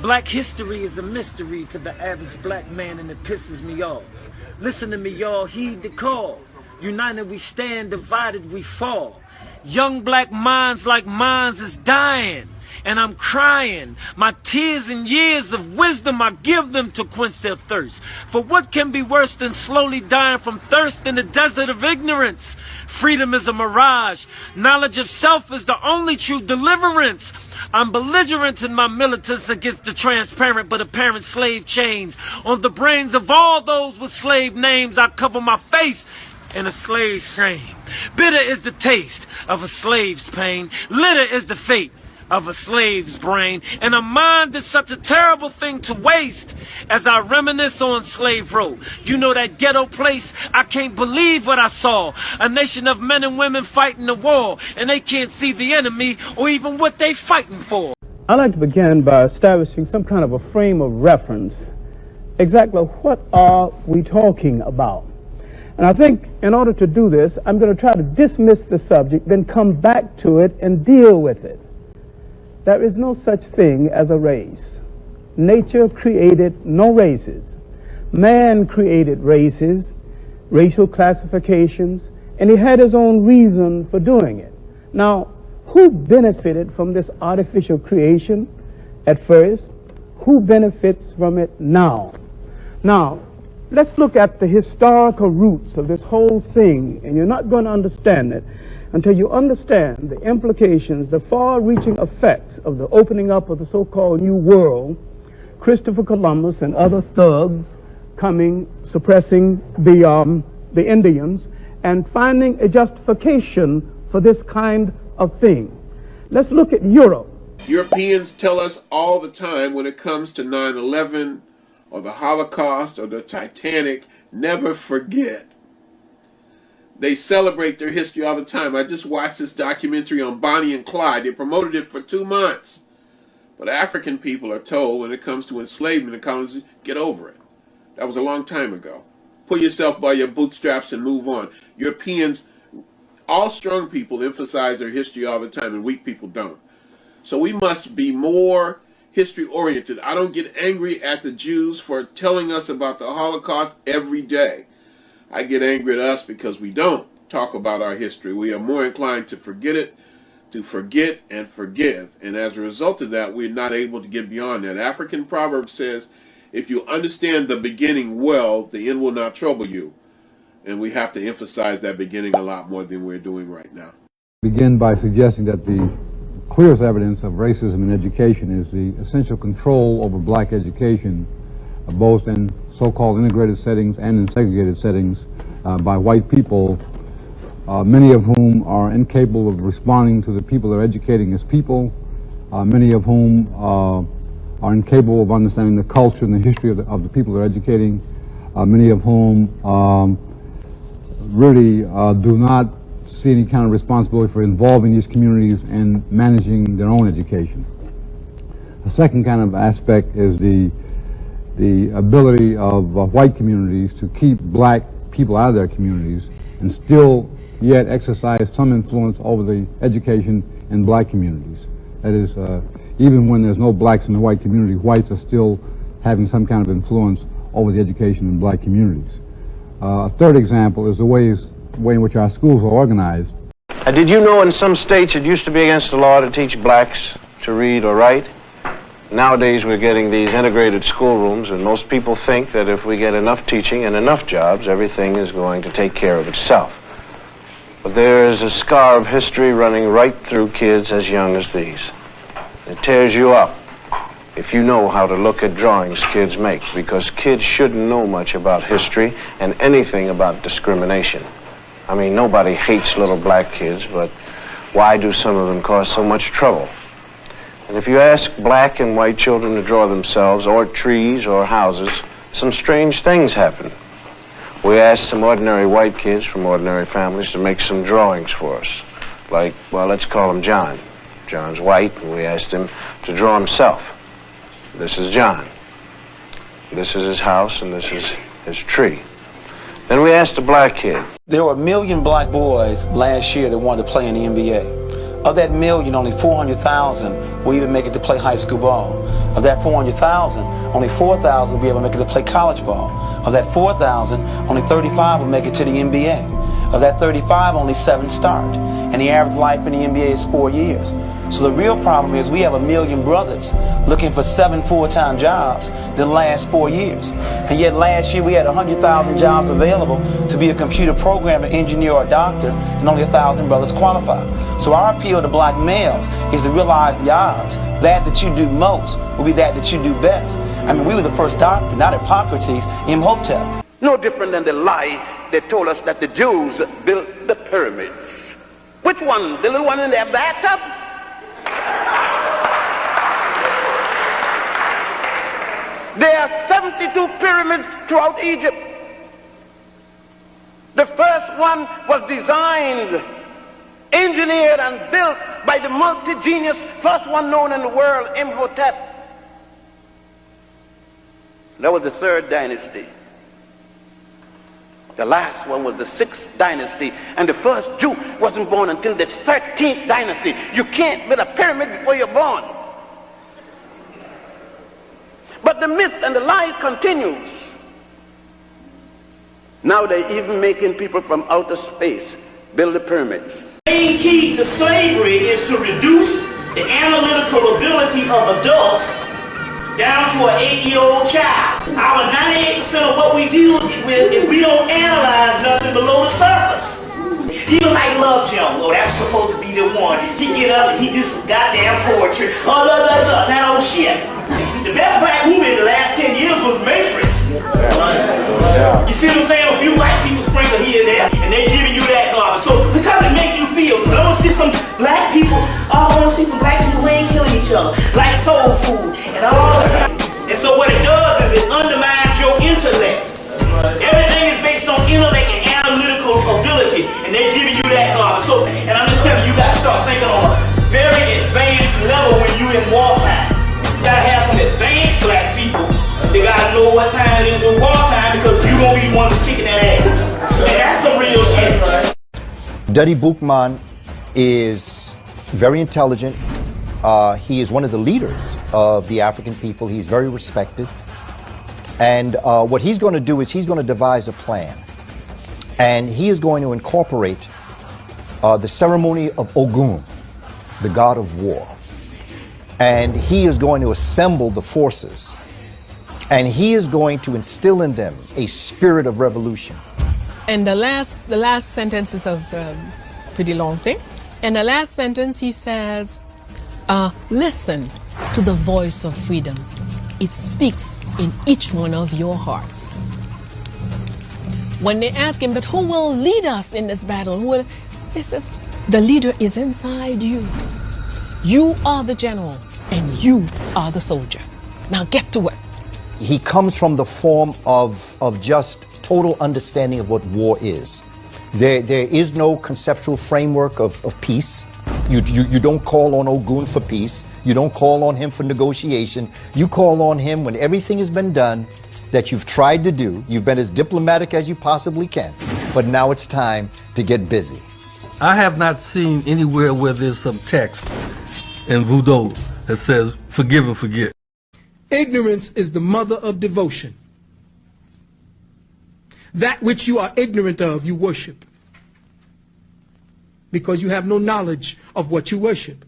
Black history is a mystery to the average black man, and it pisses me off. Listen to me, y'all, heed the call. United we stand, divided we fall. Young black minds like mine is dying, and I'm crying. My tears and years of wisdom, I give them to quench their thirst. For what can be worse than slowly dying from thirst in the desert of ignorance? Freedom is a mirage. Knowledge of self is the only true deliverance. I'm belligerent in my militance against the transparent but apparent slave chains. On the brains of all those with slave names, I cover my face in a slave's shame. Bitter is the taste of a slave's pain. Litter is the fate of a slave's brain. And a mind is such a terrible thing to waste. As I reminisce on Slave Row, you know that ghetto place? I can't believe what I saw. A nation of men and women fighting the war, and they can't see the enemy or even what they fighting for. I'd like to begin by establishing some kind of a frame of reference. Exactly what are we talking about? And I think in order to do this, I'm going to try to dismiss the subject, then come back to it and deal with it. There is no such thing as a race. Nature created no races. Man created races, racial classifications, and he had his own reason for doing it. Now, who benefited from this artificial creation at first? Who benefits from it now? Now, let's look at the historical roots of this whole thing, and you're not going to understand it until you understand the implications, the far-reaching effects of the opening up of the so-called New World, Christopher Columbus and other thugs coming, suppressing the Indians, and finding a justification for this kind of thing. Let's look at Europe. Europeans tell us all the time when it comes to 9/11 or the Holocaust or the Titanic, never forget. They celebrate their history all the time. I just watched this documentary on Bonnie and Clyde. They promoted it for 2 months. But African people are told when it comes to enslavement and colonies, get over it. That was a long time ago. Pull yourself by your bootstraps and move on. Europeans, all strong people emphasize their history all the time, and weak people don't. So we must be more history-oriented. I don't get angry at the Jews for telling us about the Holocaust every day. I get angry at us because we don't talk about our history. We are more inclined to forget it, to forget and forgive. And as a result of that, we're not able to get beyond that. African proverb says, if you understand the beginning well, the end will not trouble you. And we have to emphasize that beginning a lot more than we're doing right now. Begin by suggesting that the clearest evidence of racism in education is the essential control over black education, both in so-called integrated settings and in segregated settings by white people, many of whom are incapable of responding to the people they're educating as people, many of whom are incapable of understanding the culture and the history of the people they're educating, many of whom really do not see any kind of responsibility for involving these communities and managing their own education. The second kind of aspect is the ability of white communities to keep black people out of their communities and still yet exercise some influence over the education in black communities. That is, even when there's no blacks in the white community, whites are still having some kind of influence over the education in black communities. A third example is the way in which our schools are organized. Did you know in some states it used to be against the law to teach blacks to read or write? Nowadays we're getting these integrated schoolrooms, and most people think that if we get enough teaching and enough jobs, everything is going to take care of itself. But there is a scar of history running right through kids as young as these. It tears you up if you know how to look at drawings kids make, because kids shouldn't know much about history and anything about discrimination. I mean, nobody hates little black kids, but why do some of them cause so much trouble? And if you ask black and white children to draw themselves, or trees, or houses, some strange things happen. We asked some ordinary white kids from ordinary families to make some drawings for us. Like, well, let's call him John. John's white, and we asked him to draw himself. This is John. This is his house, and this is his tree. Then we asked a black kid. There were 1 million black boys last year that wanted to play in the NBA. Of that million, only 400,000 will even make it to play high school ball. Of that 400,000, only 4,000 will be able to make it to play college ball. Of that 4,000, only 35 will make it to the NBA. Of that 35, only 7 start. And the average life in the NBA is 4 years. So the real problem is we have 1 million brothers looking for 7 full-time jobs that last 4 years. And yet last year we had 100,000 jobs available to be a computer programmer, engineer, or doctor, and only 1,000 brothers qualified. So our appeal to black males is to realize the odds. That you do most will be that you do best. I mean, we were the first doctor, not Hippocrates, Imhotep. No different than the lie they told us that the Jews built the pyramids. Which one? The little one in their bathtub? There are 72 pyramids throughout Egypt. The first one was designed, engineered, and built by the multi-genius, first one known in the world, Imhotep. That was the 3rd dynasty. The last one was the 6th dynasty, and the first Jew wasn't born until the 13th dynasty. You can't build a pyramid before you're born. But the myth and the lie continues. Now they're even making people from outer space build the pyramids. The main key to slavery is to reduce the analytical ability of adults down to an 8-year-old child. Our 98% of what we deal with if we don't analyze nothing below the surface. Even like Love Jones, that was supposed to be the one. He get up and he do some goddamn poetry. Oh, now shit. The best black movie in the last 10 years was Matrix. You see what I'm saying? A few white people sprinkle here and there, and they giving you that garbage. So because it makes you feel good, I want to see some black people. I want to see some black people who ain't killing each other, like soul food and all that. And so what it does is it undermines your intellect. Everything is based on intellect and analytical ability, and they're giving you that garbage. So, and I'm just telling you, you got to start thinking on a very advanced level when you in wartime. You gotta have some advanced black people. They gotta know what time it is in wartime because you won't be the one that's kicking that ass. And that's some real shit. Duddy Boukman is very intelligent. He is one of the leaders of the African people. He's very respected. And what he's going to do is he's going to devise a plan. And he is going to incorporate the ceremony of Ogun, the god of war. And he is going to assemble the forces. And he is going to instill in them a spirit of revolution. And the last sentence is a pretty long thing. In the last sentence, he says, listen to the voice of freedom. It speaks in each one of your hearts. When they ask him, but who will lead us in this battle? He says, the leader is inside you. You are the general, and you are the soldier. Now get to work. He comes from the form of just total understanding of what war is. There is no conceptual framework of peace. You don't call on Ogun for peace. You don't call on him for negotiation. You call on him when everything has been done that you've tried to do. You've been as diplomatic as you possibly can. But now it's time to get busy. I have not seen anywhere where there's some text in voodoo that says, forgive and forget. Ignorance is the mother of devotion. That which you are ignorant of, you worship. Because you have no knowledge of what you worship.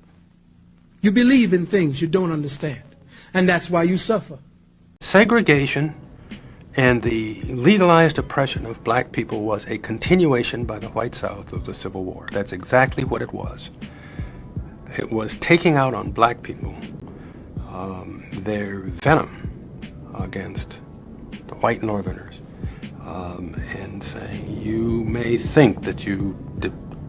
You believe in things you don't understand. And that's why you suffer. Segregation and the legalized oppression of black people was a continuation by the white South of the Civil War. That's exactly what it was. It was taking out on black people their venom against the white Northerners and saying, you may think that you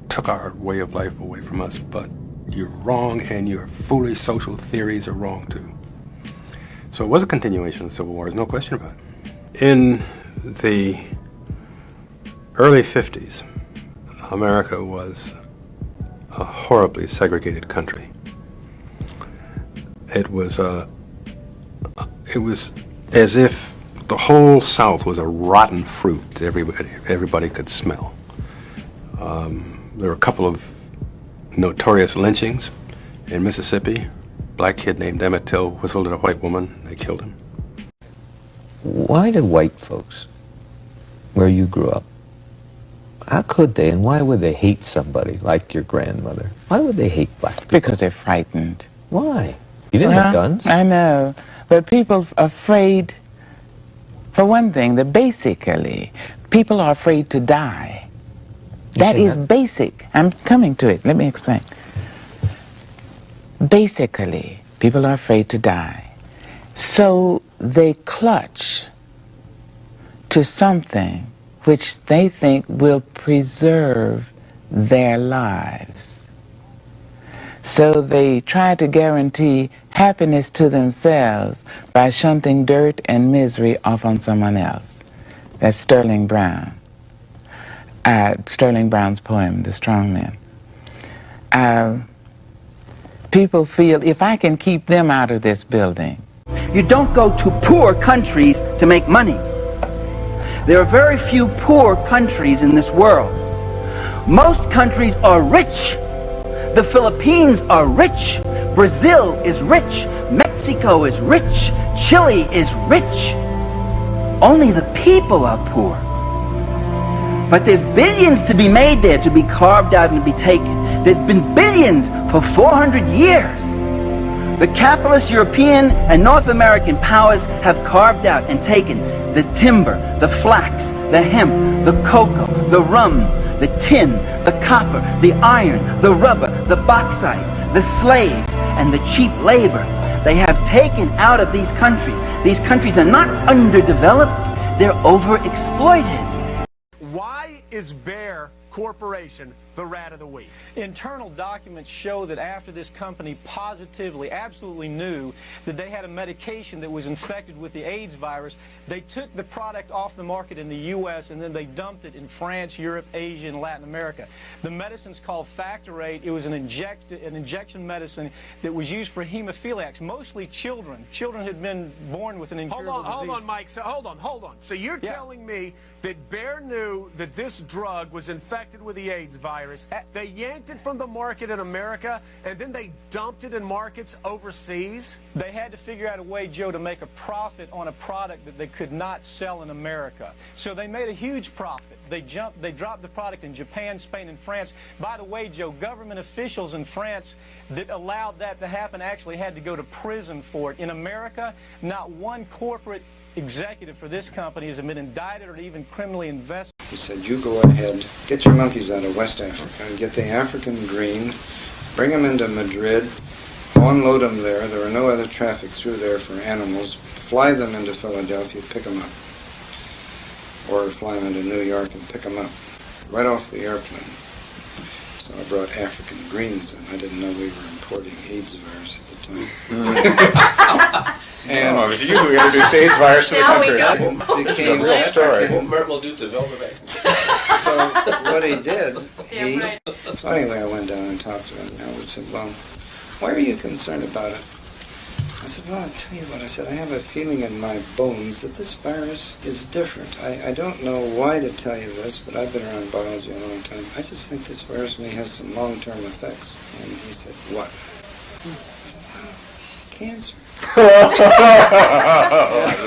took our way of life away from us, but you're wrong and your foolish social theories are wrong too. So it was a continuation of the Civil War, there's no question about it. In the early 50s, America was a horribly segregated country. It was as if the whole South was a rotten fruit that everybody could smell. There were a couple of notorious lynchings in Mississippi. Black kid named Emmett Till whistled at a white woman. They killed him. Why did white folks, where you grew up, how could they and why would they hate somebody like your grandmother? Why would they hate black people? Because they're frightened. Why? You didn't have guns. I know, but people are afraid, for one thing, that basically, people are afraid to die. That is basic. I'm coming to it. Let me explain. Basically, people are afraid to die. So they clutch to something which they think will preserve their lives. So they try to guarantee happiness to themselves by shunting dirt and misery off on someone else. That's Sterling Brown. Sterling Brown's poem, The Strong Man. People feel, if I can keep them out of this building. You don't go to poor countries to make money. There are very few poor countries in this world. Most countries are rich. The Philippines are rich. Brazil is rich. Mexico is rich. Chile is rich. Only the people are poor. But there's billions to be made there, to be carved out and to be taken. There's been billions for 400 years. The capitalist European and North American powers have carved out and taken the timber, the flax, the hemp, the cocoa, the rum, the tin, the copper, the iron, the rubber, the bauxite, the slaves, and the cheap labor. They have taken out of these countries. These countries are not underdeveloped, they're overexploited. Why is Bayer Corporation the rat of the week? Internal documents show that after this company positively, absolutely knew that they had a medication that was infected with the AIDS virus, they took the product off the market in the U.S. and then they dumped it in France, Europe, Asia, and Latin America. The medicine's called Factor 8. It was an injection medicine that was used for hemophiliacs, mostly children. Children had been born with an incurable disease. Hold on, Mike. So, hold on. So you're telling me that Bayer knew that this drug was infected with the AIDS virus. They yanked it from the market in America, and then they dumped it in markets overseas? They had to figure out a way, Joe, to make a profit on a product that they could not sell in America. So they made a huge profit. They dropped the product in Japan, Spain, and France. By the way, Joe, government officials in France that allowed that to happen actually had to go to prison for it. In America, not one corporate executive for this company has been indicted or even criminally investigated. He said, you go ahead, get your monkeys out of West Africa and get the African green, bring them into Madrid, unload them there. There are no other traffic through there for animals. Fly them into Philadelphia, pick them up. Or fly them into New York and pick them up right off the airplane. So I brought African greens in. I didn't know we were importing AIDS virus at the time. And if you were going to do AIDS virus to the country, it became a real story. Merkel do the velvet vaccine. So what he did, so anyway, I went down and talked to him. And I said, well, why are you concerned about it? I said, well, I'll tell you what. I said, I have a feeling in my bones that this virus is different. I don't know why to tell you this, but I've been around biology a long time. I just think this virus may have some long-term effects. And he said, what? I said, well, cancer. I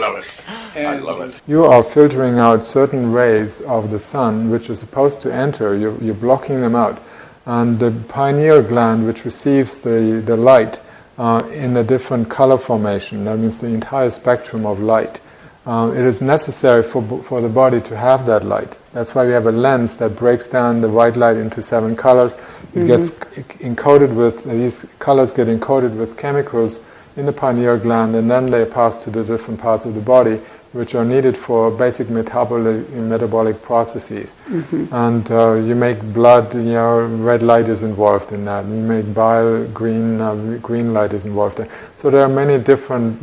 love it. I love it. You are filtering out certain rays of the sun which are supposed to enter. You're blocking them out. And the pineal gland, which receives the light in a different color formation, that means the entire spectrum of light, it is necessary for the body to have that light. That's why we have a lens that breaks down the white light into 7 colors. It gets encoded with, these colors get encoded with chemicals in the pineal gland, and then they pass to the different parts of the body which are needed for basic metabolic processes. And you make blood, red light is involved in that. You make bile, green light is involved in. So there are many different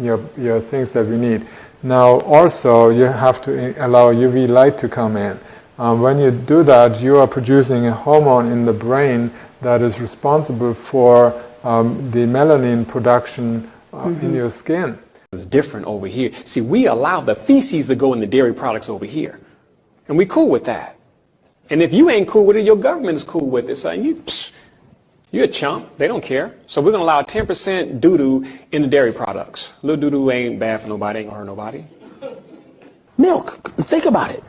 things that we need. Now also you have to allow UV light to come in. When you do that, you are producing a hormone in the brain that is responsible for the melanin production in your skin. It's different over here. See, we allow the feces to go in the dairy products over here. And we cool with that. And if you ain't cool with it, your government is cool with it. So you You're a chump. They don't care. So we're going to allow 10% doo-doo in the dairy products. Little doo-doo ain't bad for nobody, ain't going to hurt nobody. Milk. Think about it.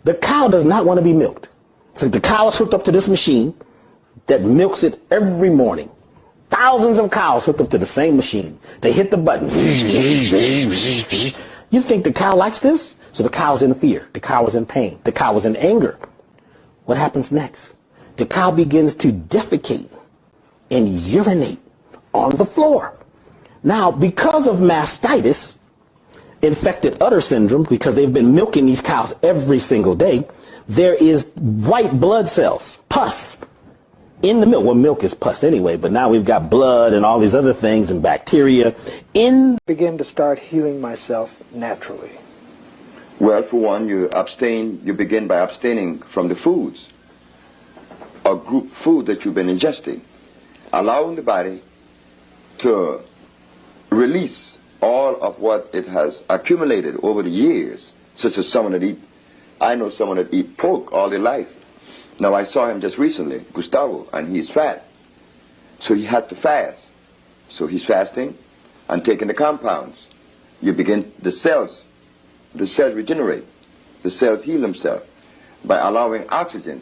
The cow does not want to be milked. So the cow is hooked up to this machine that milks it every morning. Thousands of cows hooked up to the same machine. They hit the button. You think the cow likes this? So the cow's in fear. The cow is in pain. The cow is in anger. What happens next? The cow begins to defecate and urinate on the floor. Now, because of mastitis, infected udder syndrome, because they've been milking these cows every single day, there is white blood cells, pus, in the milk. Well, milk is pus anyway, but now we've got blood and all these other things and bacteria in. Begin to start healing myself naturally. Well, for one, you begin by abstaining from the foods or group food that you've been ingesting, allowing the body to release all of what it has accumulated over the years, such as I know someone that eat pork all their life. Now, I saw him just recently, Gustavo, and he's fat. So he had to fast. So he's fasting and taking the compounds. You begin, the cells regenerate. The cells heal themselves by allowing oxygen.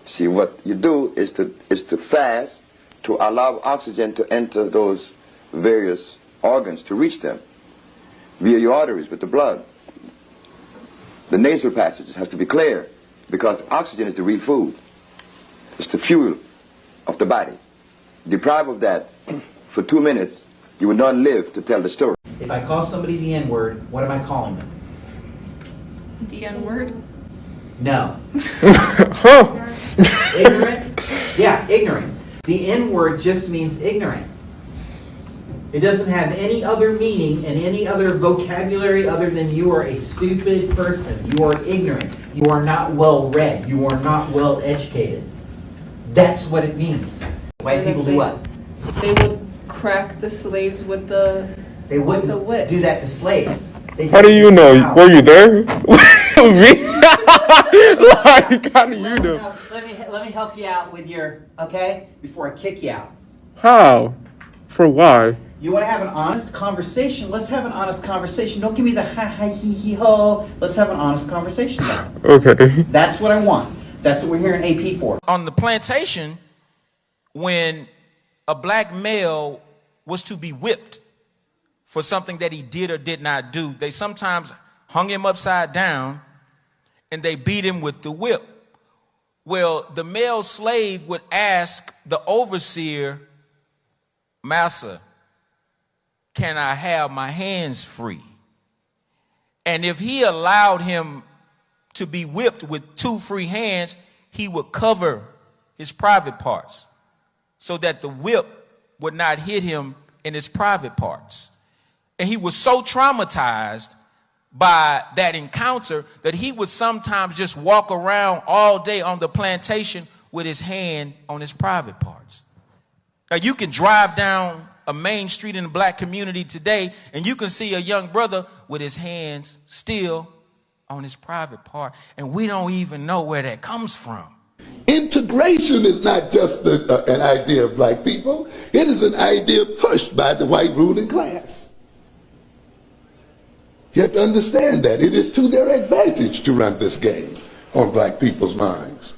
See, what you do is to fast to allow oxygen to enter those various organs, to reach them via your arteries with the blood. The nasal passage has to be clear because oxygen is the real food. It's the fuel of the body. Deprive of that for 2 minutes, you will not live to tell the story. If I call somebody the N-word, what am I calling them? The N-word? No. Ignorant? Yeah, ignorant. The N-word just means ignorant. It doesn't have any other meaning and any other vocabulary other than you are a stupid person. You are ignorant. You are not well read. You are not well educated. That's what it means. White people do what? They would crack the slaves with the They wouldn't the whips. do that to slaves. How do you know? Were you there? Like, how do you know? Let me help you out with your, okay? Before I kick you out. How? For why? You want to have an honest conversation? Let's have an honest conversation. Don't give me the ha ha he he ho. Let's have an honest conversation about it. Okay. That's what I want. That's what we're here in AP for. On the plantation, when a black male was to be whipped for something that he did or did not do, they sometimes hung him upside down and they beat him with the whip. Well, the male slave would ask the overseer, "Master, can I have my hands free?" And if he allowed him to be whipped with 2 free hands, he would cover his private parts so that the whip would not hit him in his private parts. And he was so traumatized by that encounter that he would sometimes just walk around all day on the plantation with his hand on his private parts. Now, you can drive down a main street in the black community today and you can see a young brother with his hands still on his private part, and we don't even know where that comes from. Integration is not just an idea of black people. It is an idea pushed by the white ruling class. You have to understand that. It is to their advantage to run this game on black people's minds.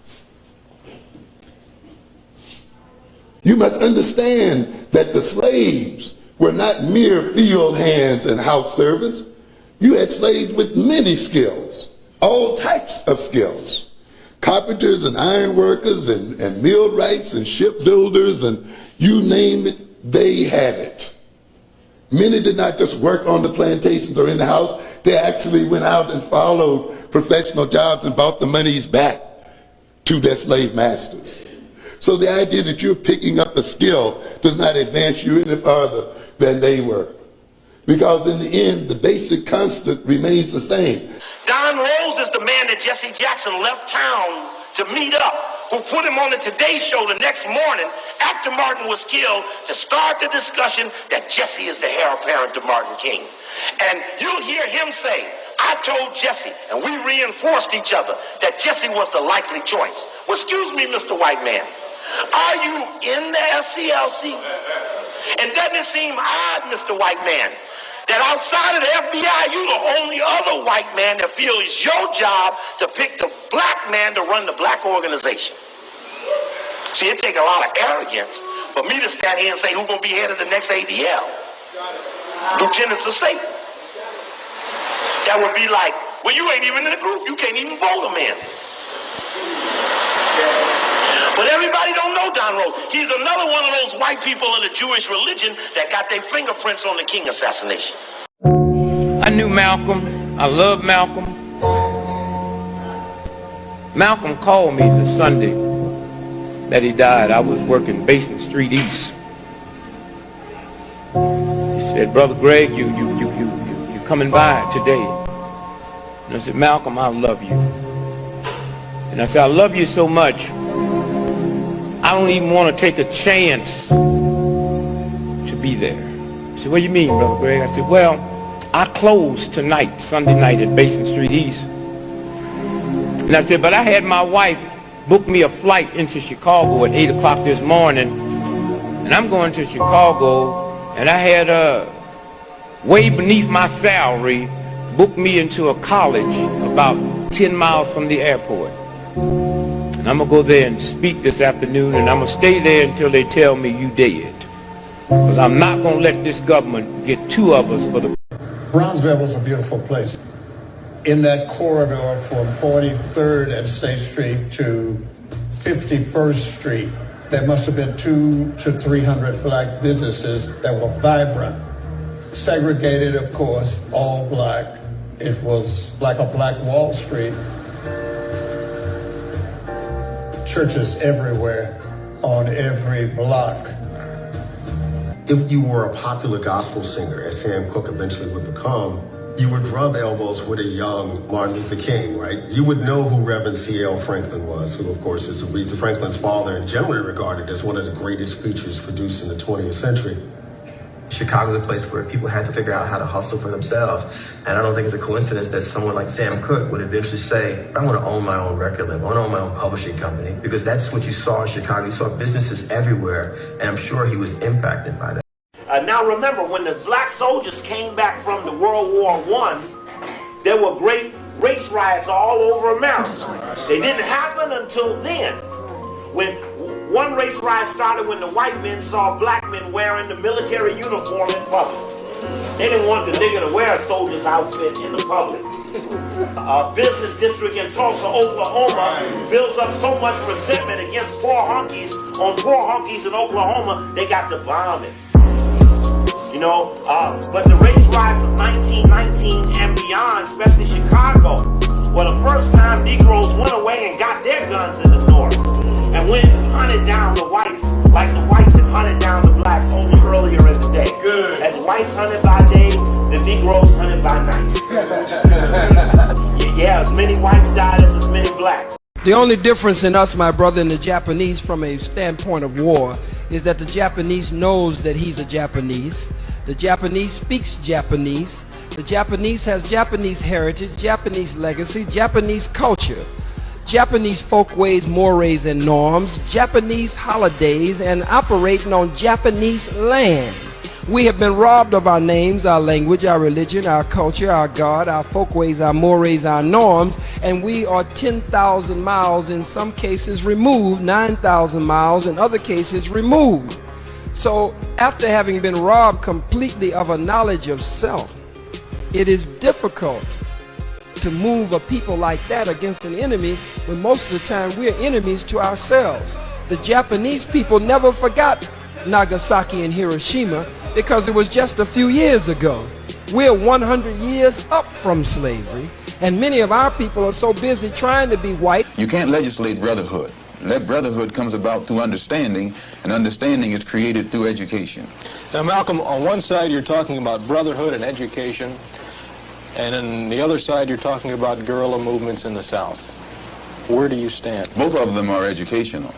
You must understand that the slaves were not mere field hands and house servants. You had slaves with many skills, all types of skills. Carpenters and iron workers and millwrights and shipbuilders and you name it, they had it. Many did not just work on the plantations or in the house. They actually went out and followed professional jobs and brought the monies back to their slave masters. So the idea that you're picking up a skill does not advance you any farther than they were. Because in the end, the basic constant remains the same. Don Rose is the man that Jesse Jackson left town to meet up, who put him on the Today Show the next morning after Martin was killed to start the discussion that Jesse is the heir apparent to Martin King. And you'll hear him say, "I told Jesse," and we reinforced each other, that Jesse was the likely choice. Well, excuse me, Mr. White Man. Are you in the SCLC? And doesn't it seem odd, Mr. White Man, that outside of the FBI, you're the only other white man that feels it's your job to pick the black man to run the black organization? See, it takes a lot of arrogance for me to stand here and say who's going to be head of the next ADL. Lieutenants of Satan. That would be like, well, you ain't even in the group. You can't even vote him in. But everybody don't know Don Rose. He's another one of those white people of the Jewish religion that got their fingerprints on the King assassination. I knew Malcolm. I loved Malcolm. Malcolm called me the Sunday that he died. I was working Basin Street East. He said, Brother Greg, you coming by today? And I said, Malcolm, I love you. And I said, I love you so much, I don't even want to take a chance to be there. He said, what do you mean, Brother Greg? I said, well, I close tonight, Sunday night at Basin Street East. And I said, but I had my wife book me a flight into Chicago at 8 o'clock this morning, and I'm going to Chicago, and I had way beneath my salary booked me into a college about 10 miles from the airport. And I'm going to go there and speak this afternoon, and I'm going to stay there until they tell me you dead. Because I'm not going to let this government get two of us for the... Brownsville was a beautiful place. In that corridor from 43rd and State Street to 51st Street, there must have been 200 to 300 black businesses that were vibrant. Segregated, of course, all black. It was like a black Wall Street. Churches everywhere, on every block. If you were a popular gospel singer, as Sam Cooke eventually would become, you would rub elbows with a young Martin Luther King, right? You would know who Reverend C.L. Franklin was, who of course is Aretha Franklin's father and generally regarded as one of the greatest preachers produced in the 20th century. Chicago's a place where people had to figure out how to hustle for themselves. And I don't think it's a coincidence that someone like Sam Cooke would eventually say, I want to own my own record label, I want to own my own publishing company, because that's what you saw in Chicago. You saw businesses everywhere, and I'm sure he was impacted by that. Now remember, when the black soldiers came back from the World War I, there were great race riots all over America. They didn't happen until then. When one race riot started when the white men saw black men wearing the military uniform in public. They didn't want the nigga to wear a soldier's outfit in the public. A business district in Tulsa, Oklahoma builds up so much resentment against poor honkies in Oklahoma, they got to bomb it. You know, but the race riots of 1919 and beyond, especially Chicago, were the first time Negroes went away and got their guns in the North and went and hunted down the whites like the whites had hunted down the blacks only earlier in the day. Good. As whites hunted by day, the Negroes hunted by night. Yeah, as many whites died as many blacks. The only difference in us, my brother, and the Japanese from a standpoint of war is that the Japanese knows that he's a Japanese. The Japanese speaks Japanese. The Japanese has Japanese heritage, Japanese legacy, Japanese culture, Japanese folkways, mores, and norms, Japanese holidays, and operating on Japanese land. We have been robbed of our names, our language, our religion, our culture, our God, our folkways, our mores, our norms, and we are 10,000 miles in some cases removed, 9,000 miles in other cases removed. So after having been robbed completely of a knowledge of self, it is difficult to move a people like that against an enemy when most of the time we're enemies to ourselves. The Japanese people never forgot Nagasaki and Hiroshima because it was just a few years ago. We're 100 years up from slavery, and many of our people are so busy trying to be white. You can't legislate brotherhood. That brotherhood comes about through understanding, and understanding is created through education. Now, Malcolm, on one side you're talking about brotherhood and education, and on the other side you're talking about guerrilla movements in the South. Where do you stand? Both of them are educational.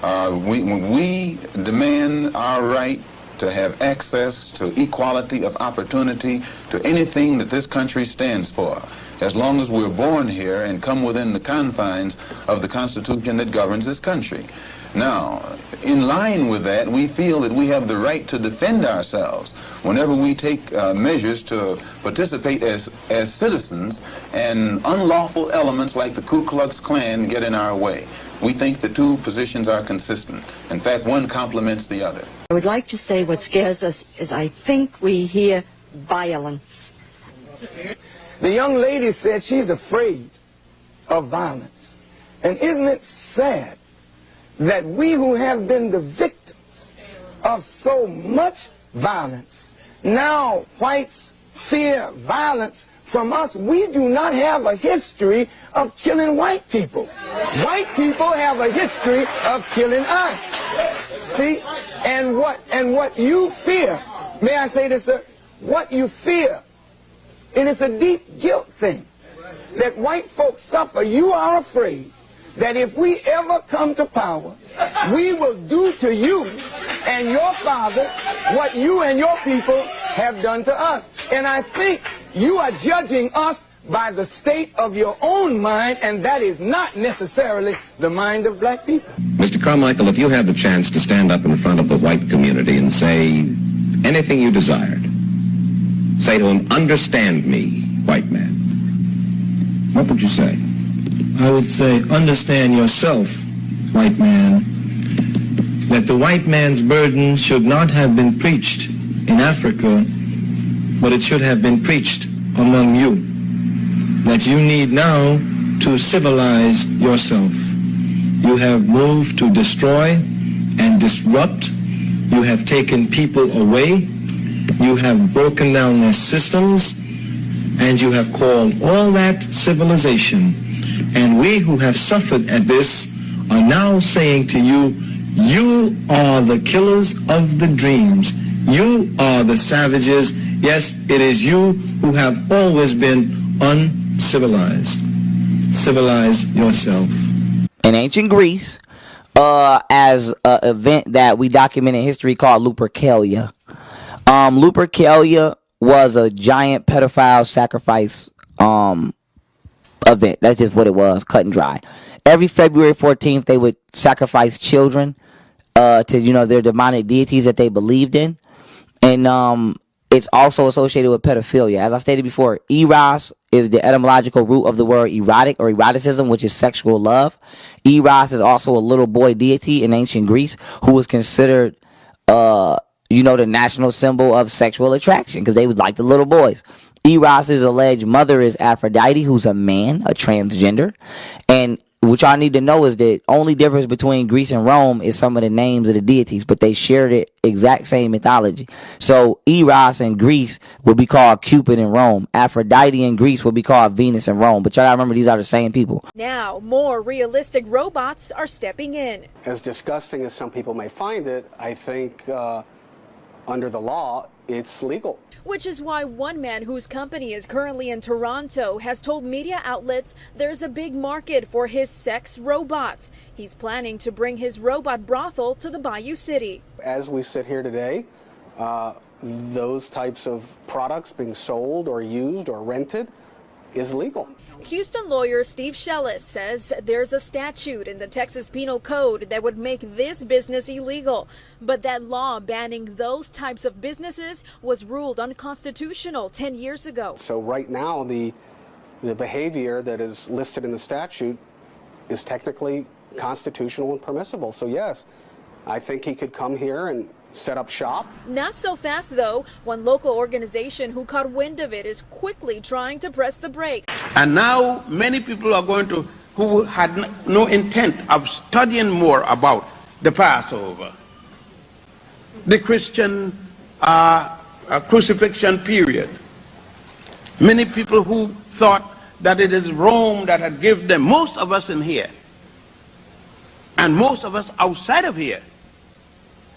When we demand our right to have access to equality of opportunity to anything that this country stands for, as long as we're born here and come within the confines of the Constitution that governs this country. Now, in line with that, we feel that we have the right to defend ourselves whenever we take measures to participate as citizens and unlawful elements like the Ku Klux Klan get in our way. We think the two positions are consistent. In fact, one complements the other. I would like to say what scares us is I think we hear violence. The young lady said she's afraid of violence. And isn't it sad that we who have been the victims of so much violence, now whites fear violence from us? We do not have a history of killing white people. White people have a history of killing us. See? And what you fear, may I say this, sir? What you fear, and it's a deep guilt thing, that white folks suffer. You are afraid that if we ever come to power, we will do to you and your fathers what you and your people have done to us. And I think you are judging us by the state of your own mind, and that is not necessarily the mind of black people. Mr. Carmichael, if you had the chance to stand up in front of the white community and say anything you desired, say to him, "Understand me, white man," what would you say? I would say, understand yourself, white man, that the white man's burden should not have been preached in Africa, but it should have been preached among you. That you need now to civilize yourself. You have moved to destroy and disrupt. You have taken people away. You have broken down their systems, and you have called all that civilization. And we who have suffered at this are now saying to you, you are the killers of the dreams. You are the savages. Yes, it is you who have always been uncivilized. Civilize yourself. In ancient Greece, as an event that we document in history called Lupercalia. Lupercalia was a giant pedophile sacrifice event. That's just what it was, cut and dry. Every February 14th, they would sacrifice children to, their demonic deities that they believed in. And it's also associated with pedophilia. As I stated before, eros is the etymological root of the word erotic or eroticism, which is sexual love. Eros is also a little boy deity in ancient Greece who was considered, the national symbol of sexual attraction because they was like the little boys. Eros' alleged mother is Aphrodite, who's a man, a transgender. And what y'all need to know is that only difference between Greece and Rome is some of the names of the deities, but they share the exact same mythology. So Eros in Greece would be called Cupid in Rome. Aphrodite in Greece would be called Venus in Rome. But y'all gotta remember, these are the same people. Now, more realistic robots are stepping in. As disgusting as some people may find it, I think under the law, it's legal. Which is why one man whose company is currently in Toronto has told media outlets there's a big market for his sex robots. He's planning to bring his robot brothel to the Bayou City. As we sit here today, those types of products being sold or used or rented is legal. Houston lawyer Steve Shellis says there's a statute in the Texas Penal Code that would make this business illegal. But that law banning those types of businesses was ruled unconstitutional 10 years ago. So right now, the behavior that is listed in the statute is technically constitutional and permissible. So yes, I think he could come here and set up shop. Not so fast, though. One local organization who caught wind of it is quickly trying to press the brakes. And now many people are going to, who had no intent of studying more about the Passover, the Christian crucifixion period. Many people who thought that it is Rome that had given them, most of us in here, and most of us outside of here,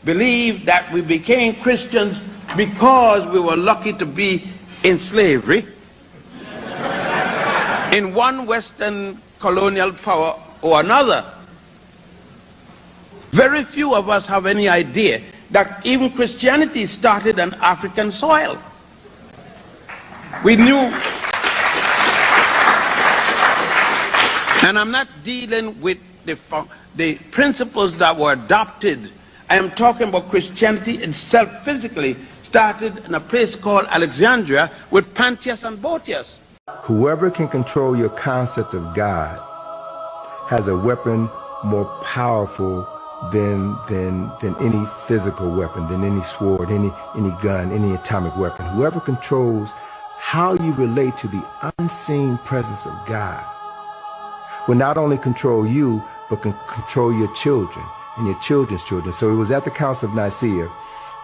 believe that we became Christians because we were lucky to be in slavery in one Western colonial power or another. Very few of us have any idea that even Christianity started on African soil. We knew, and I'm not dealing with the principles that were adopted. I am talking about Christianity itself physically started in a place called Alexandria with Pantius and Boetius. Whoever can control your concept of God has a weapon more powerful than any physical weapon, than any sword, any gun, any atomic weapon. Whoever controls how you relate to the unseen presence of God will not only control you, but can control your children and your children's children. So it was at the Council of Nicaea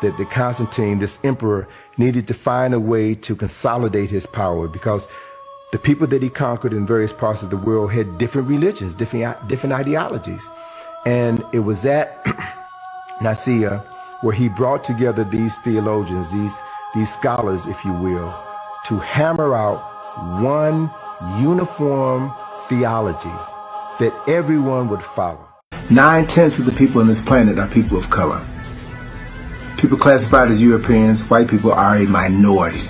that the Constantine, this emperor, needed to find a way to consolidate his power, because the people that he conquered in various parts of the world had different religions, different ideologies. And it was at Nicaea where he brought together these theologians, these scholars, if you will, to hammer out one uniform theology that everyone would follow. 9/10 of the people on this planet are people of color. People classified as Europeans, white people are a minority.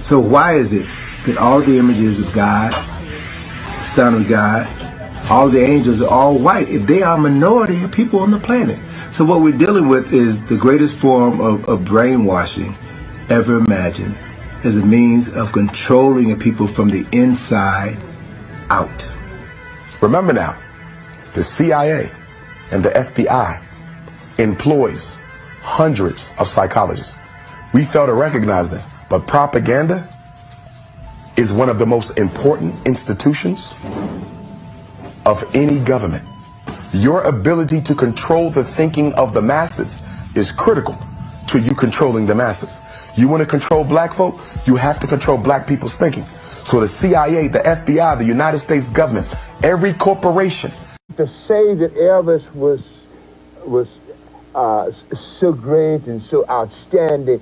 So why is it that all the images of God, Son of God, all the angels are all white if they are a minority of people on the planet? So what we're dealing with is the greatest form of brainwashing ever imagined as a means of controlling a people from the inside out. Remember now, the CIA and the FBI employs hundreds of psychologists. We fail to recognize this, but propaganda is one of the most important institutions of any government. Your ability to control the thinking of the masses is critical to you controlling the masses. You want to control black folk, you have to control black people's thinking. So the CIA, the FBI, the United States government, every corporation. To say that Elvis was so great and so outstanding,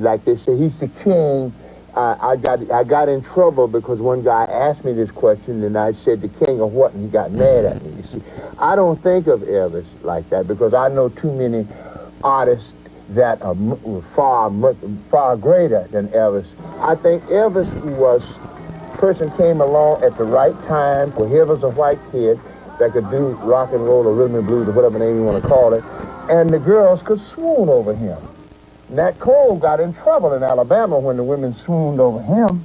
like they say, he's the king. I got in trouble because one guy asked me this question and I said the king of what, and he got mad at me. You see, I don't think of Elvis like that because I know too many artists that are far greater than Elvis. I think Elvis was person came along at the right time, where he was a white kid that could do rock and roll or rhythm and blues or whatever name you want to call it, and the girls could swoon over him. Nat Cole got in trouble in Alabama when the women swooned over him,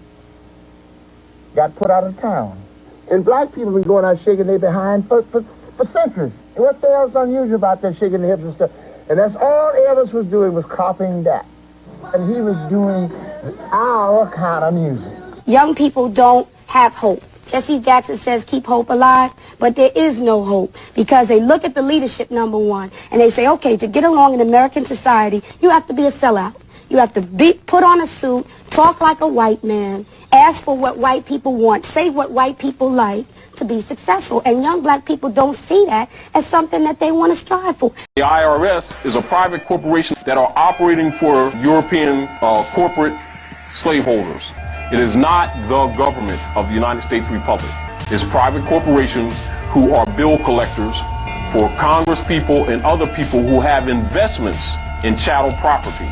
got put out of town. And black people been going out shaking their behind for centuries. And what the hell's unusual about that shaking their hips and stuff? And that's all Elvis was doing, was copying that. And he was doing our kind of music. Young people don't have hope. Jesse Jackson says keep hope alive, but there is no hope because they look at the leadership, number one, and they say, okay, to get along in American society, you have to be a sellout. You have to put on a suit, talk like a white man, ask for what white people want, say what white people like to be successful. And young black people don't see that as something that they want to strive for. The IRS is a private corporation that are operating for European corporate slaveholders. It is not the government of the United States Republic. It's private corporations who are bill collectors for Congress people and other people who have investments in chattel property.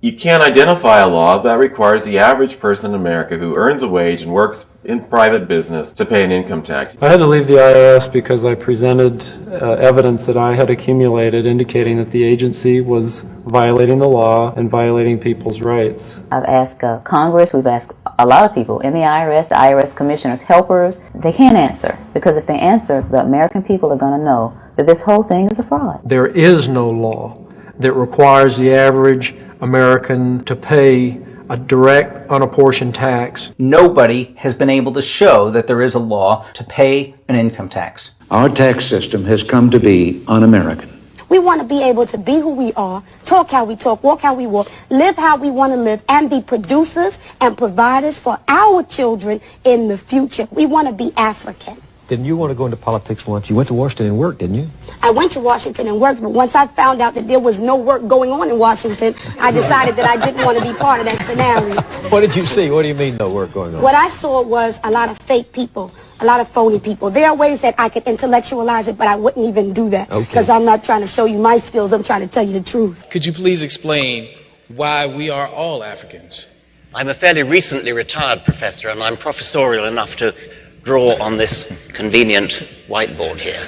You can't identify a law that requires the average person in America who earns a wage and works in private business to pay an income tax. I had to leave the IRS because I presented evidence that I had accumulated indicating that the agency was violating the law and violating people's rights. I've asked Congress, we've asked a lot of people in the IRS commissioners, helpers. They can't answer because if they answer, the American people are going to know that this whole thing is a fraud. There is no law that requires the average American to pay a direct unapportioned tax. Nobody has been able to show that there is a law to pay an income tax. Our tax system has come to be un-American. We want to be able to be who we are, talk how we talk, walk how we walk, live how we want to live, and be producers and providers for our children in the future. We want to be African. Didn't you want to go into politics once? You went to Washington and worked, didn't you? I went to Washington and worked, but once I found out that there was no work going on in Washington, I decided that I didn't want to be part of that scenario. What did you see? What do you mean no work going on? What I saw was a lot of fake people, a lot of phony people. There are ways that I could intellectualize it, but I wouldn't even do that because I'm not trying to show you my skills. I'm trying to tell you the truth. Could you please explain why we are all Africans? I'm a fairly recently retired professor, and I'm professorial enough to draw on this convenient whiteboard here.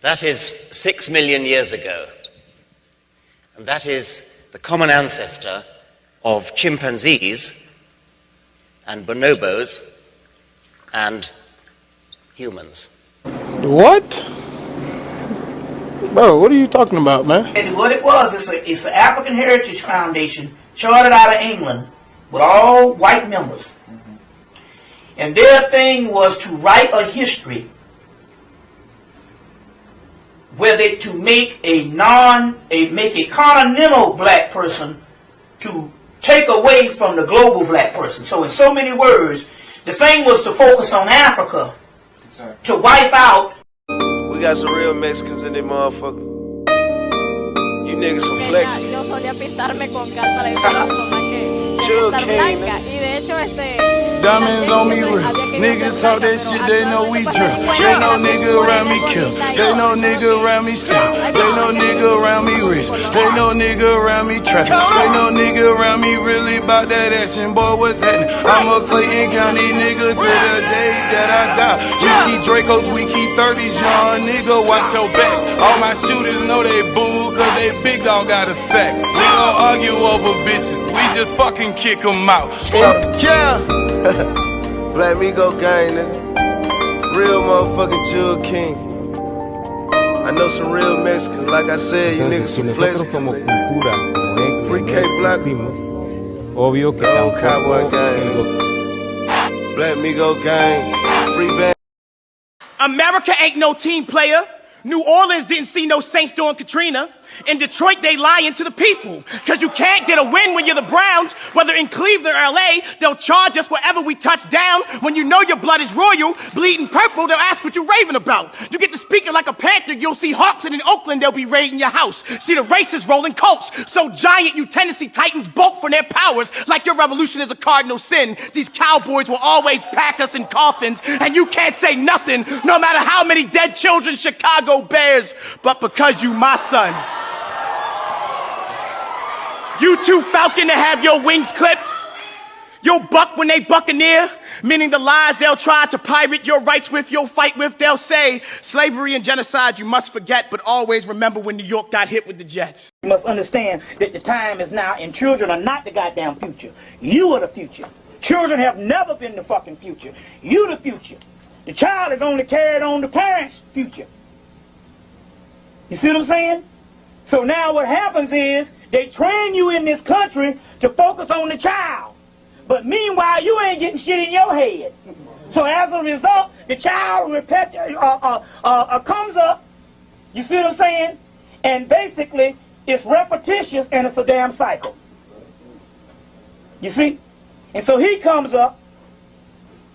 That is 6 million years ago, and that is the common ancestor of chimpanzees and bonobos and humans. What? Bro, what are you talking about, man? And what it was, it's an African Heritage Foundation chartered out of England with all white members. And their thing was to write a history where they to make a continental black person to take away from the global black person. So in so many words, the thing was to focus on Africa, to wipe out. We got some real Mexicans in there, motherfucker. You niggas some flexy. Yo solía pintarme con cal para estar blanca y de hecho Diamonds on me real. Niggas talk that shit, they know we drill. They know nigga around me kill. They know nigga around me steal. They know nigga around me rich. They know nigga around me trap. They know nigga around me really about that action. Boy, what's happening? I'm a Clayton County nigga to the day that I die. We keep Dracos, we keep 30s, young nigga, watch your back. All my shooters know they boo, cause they big dog got a sack. We don't argue over bitches, we just fucking kick them out. Yeah! Black Migo gang, nigga. Real motherfucking Jug King. I know some real Mexicans, like I said, you niggas some flex. Free K Black. Obvio que no Cowboy gang. Black Migo gang. Free band. America ain't no team player. New Orleans didn't see no Saints during Katrina. In Detroit, they lying to the people. Because you can't get a win when you're the Browns. Whether in Cleveland or LA, they'll charge us wherever we touch down. When you know your blood is royal, bleeding purple, they'll ask what you're raving about. You get to speaking like a Panther, you'll see Hawks, and in Oakland, they'll be raiding your house. See the racists rolling Colts. So giant, you Tennessee Titans bulk from their powers. Like your revolution is a cardinal sin. These cowboys will always pack us in coffins. And you can't say nothing, no matter how many dead children Chicago bears. But because you my son. You too falcon to have your wings clipped. You'll buck when they buccaneer, meaning the lies they'll try to pirate your rights with, you'll fight with. They'll say slavery and genocide you must forget, but always remember when New York got hit with the Jets. You must understand that the time is now, and children are not the goddamn future. You are the future. Children have never been the fucking future. You the future. The child is only carried on the parents' future. You see what I'm saying? So now what happens is, they train you in this country to focus on the child. But meanwhile, you ain't getting shit in your head. So as a result, the child comes up, you see what I'm saying? And basically, it's repetitious and it's a damn cycle. You see? And so he comes up,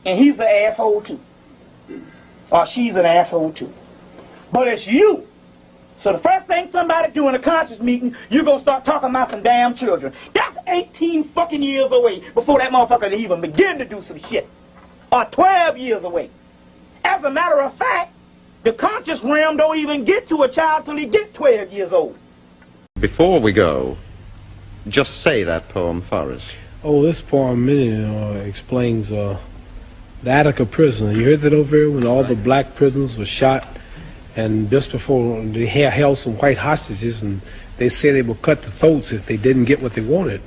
and he's an asshole too. Or she's an asshole too. But it's you. So the first thing somebody do in a conscious meeting, you gonna start talking about some damn children. That's 18 fucking years away before that motherfucker can even begin to do some shit. Or 12 years away. As a matter of fact, the conscious realm don't even get to a child till he gets 12 years old. Before we go, just say that poem for us. Oh, this poem explains the Attica prison. You heard that over here when all the black prisoners were shot? And just before, they held some white hostages, and they said they would cut the throats if they didn't get what they wanted.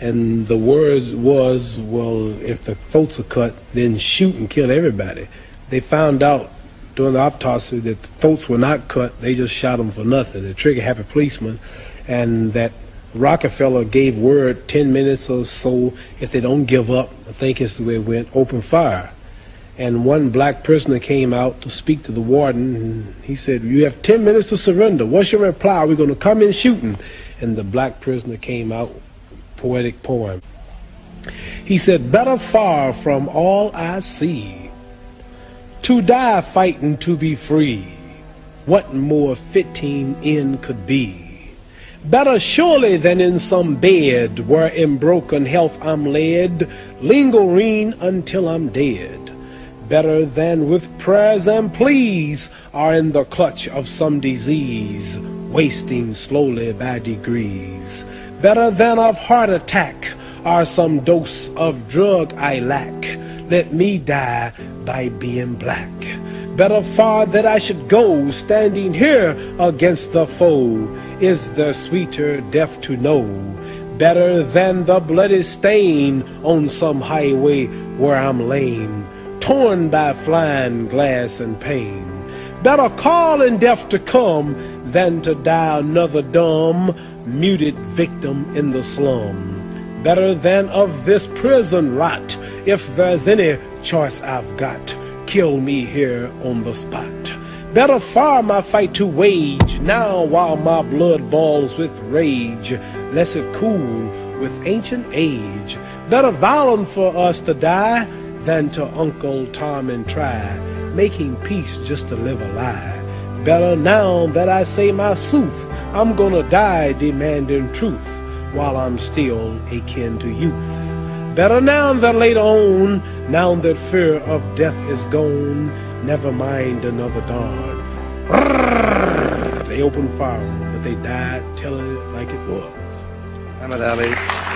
And the word was, well, if the throats are cut, then shoot and kill everybody. They found out during the autopsy that the throats were not cut. They just shot them for nothing. The trigger-happy policeman, and that Rockefeller gave word 10 minutes or so, if they don't give up, I think it's the way it went, open fire. And one black prisoner came out to speak to the warden, and he said, you have 10 minutes to surrender. What's your reply? We're going to come in shooting. And the black prisoner came out, poetic poem. He said, better far from all I see, to die fighting to be free. What more fitting end could be? Better surely than in some bed, where in broken health I'm led, lingering until I'm dead. Better than with prayers and pleas are in the clutch of some disease, wasting slowly by degrees. Better than of heart attack are some dose of drug I lack. Let me die by being black. Better far that I should go, standing here against the foe, is the sweeter death to know. Better than the bloody stain on some highway where I'm lame, torn by flying glass and pain. Better call in death to come than to die another dumb, muted victim in the slum. Better than of this prison rot, if there's any choice I've got, kill me here on the spot. Better far my fight to wage now while my blood boils with rage, lest it cool with ancient age. Better violent for us to die than to Uncle Tom and try, making peace just to live a lie. Better now that I say my sooth, I'm gonna die demanding truth while I'm still akin to youth. Better now than later on, now that fear of death is gone, never mind another dawn. They opened fire, but they died telling it like it was. Muhammad Ali.